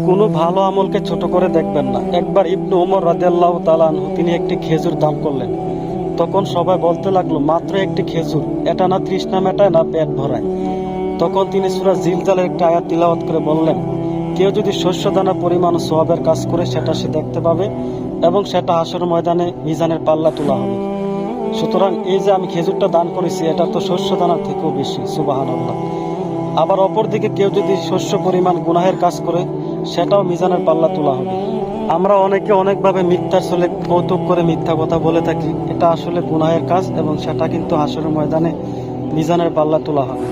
কোনো ভালো আমলকে ছোট করে দেখবেন না। একবার ইবনে উমর রাদিয়াল্লাহু তাআলা আনহু তিনি একটি খেজুর দান করলেন। তখন সবাই বলতে লাগলো, মাত্র একটি খেজুর, এটা না তৃষ্ণা মেটায় না পেট ভরায়। তখন তিনি সূরা জিলজালের একটি আয়াত তিলাওয়াত করে বললেন, কেউ যদি শস্য দানা পরিমাণ সওয়াবের কাজ করে সেটা সে দেখতে পাবে এবং সেটা হাসর ময়দানে মিজানের পাল্লা তোলা হবে। সুতরাং এই যে আমি খেজুরটা দান করেছি, এটা তো শস্য দানার থেকেও বেশি। সুবহানাল্লাহ। আবার অপরদিকে কেউ যদি শস্য পরিমাণ গুনাহের কাজ করে সেটাও মিজানের পাল্লা তোলা হবে। আমরা অনেকে অনেকভাবে মিথ্যার ছলে কৌতুক করে মিথ্যা কথা বলে থাকি, এটা আসলে গুনাহের কাজ এবং সেটা কিন্তু হাসরের ময়দানে মিজানের পাল্লা তোলা হবে।